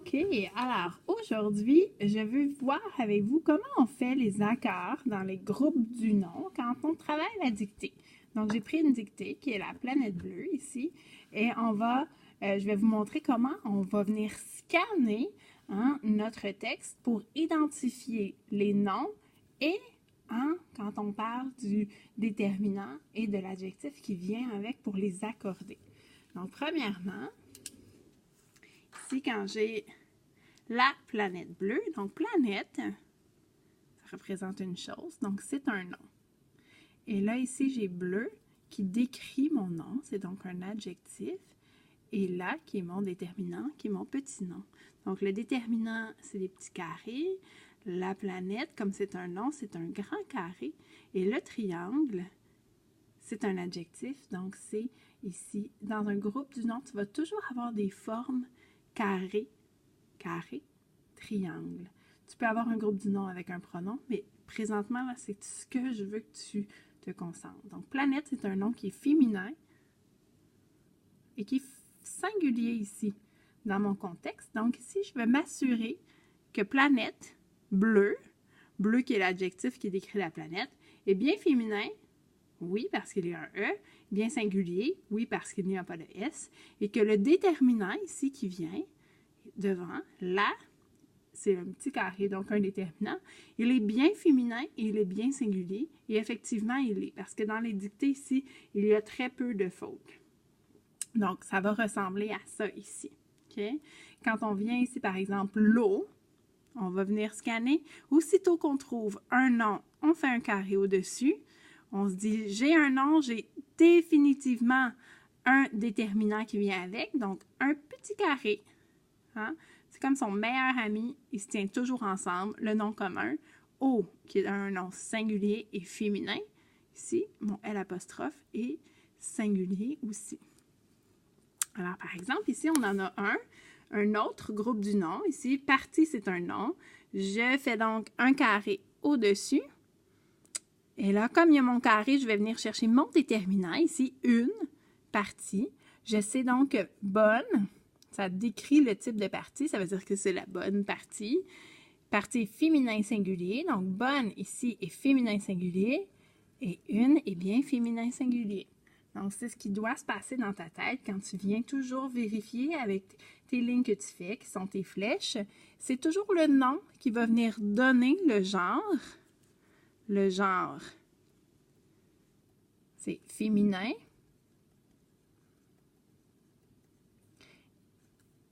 OK, alors aujourd'hui, je veux voir avec vous comment on fait les accords dans les groupes du nom quand on travaille la dictée. Donc, j'ai pris une dictée qui est la planète bleue ici et je vais vous montrer comment on va venir scanner notre texte pour identifier les noms et quand on parle du déterminant et de l'adjectif qui vient avec pour les accorder. Donc, premièrement, ici, quand j'ai la planète bleue, donc planète, ça représente une chose, donc c'est un nom. Et là, ici, j'ai bleu qui décrit mon nom, c'est donc un adjectif. Et là, qui est mon déterminant, qui est mon petit nom. Donc, le déterminant, c'est des petits carrés. La planète, comme c'est un nom, c'est un grand carré. Et le triangle, c'est un adjectif, donc c'est ici, dans un groupe du nom, tu vas toujours avoir des formes carré, carré, triangle. Tu peux avoir un groupe du nom avec un pronom, mais présentement, là, c'est ce que je veux que tu te concentres. Donc, planète, c'est un nom qui est féminin et qui est singulier ici, dans mon contexte. Donc, ici, je vais m'assurer que planète, bleu, bleu qui est l'adjectif qui décrit la planète, est bien féminin, oui, parce qu'il y a un E, bien singulier, oui, parce qu'il n'y a pas de S, et que le déterminant ici qui vient devant, là, c'est un petit carré, donc un déterminant, il est bien féminin et il est bien singulier, et effectivement, il est, parce que dans les dictées ici, il y a très peu de fautes. Donc, ça va ressembler à ça ici. Okay? Quand on vient ici, par exemple, l'eau, on va venir scanner. Aussitôt qu'on trouve un nom, on fait un carré au-dessus. On se dit, j'ai un nom, j'ai définitivement un déterminant qui vient avec. Donc, un petit carré. Hein? C'est comme son meilleur ami, il se tient toujours ensemble. Le nom commun, O, qui est un nom singulier et féminin. Ici, mon L' est singulier aussi. Alors, par exemple, ici, on en a un autre groupe du nom. Ici, partie, c'est un nom. Je fais donc un carré au-dessus. Et là, comme il y a mon carré, je vais venir chercher mon déterminant. Ici, une partie. Je sais donc que bonne, ça décrit le type de partie. Ça veut dire que c'est la bonne partie. Partie féminin singulier. Donc, bonne ici est féminin singulier. Et une est bien féminin singulier. Donc, c'est ce qui doit se passer dans ta tête quand tu viens toujours vérifier avec tes lignes que tu fais, qui sont tes flèches. C'est toujours le nom qui va venir donner le genre. Le genre, c'est féminin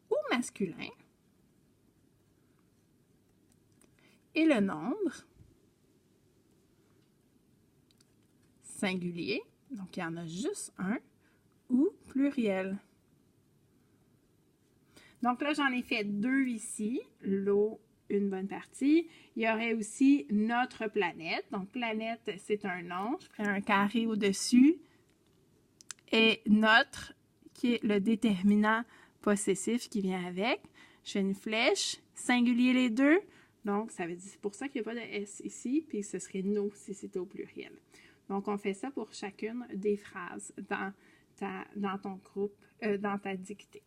ou masculin. Et le nombre, singulier. Donc, il y en a juste un, ou pluriel. Donc là, j'en ai fait deux ici, l'eau, une bonne partie. Il y aurait aussi notre planète. Donc, planète, c'est un nom. Je prends un carré au-dessus. Et notre, qui est le déterminant possessif qui vient avec. Je fais une flèche, singulier les deux. Donc, ça veut dire, c'est pour ça qu'il n'y a pas de S ici, puis ce serait nous si c'était au pluriel. Donc, on fait ça pour chacune des phrases dans ton groupe, dans ta dictée.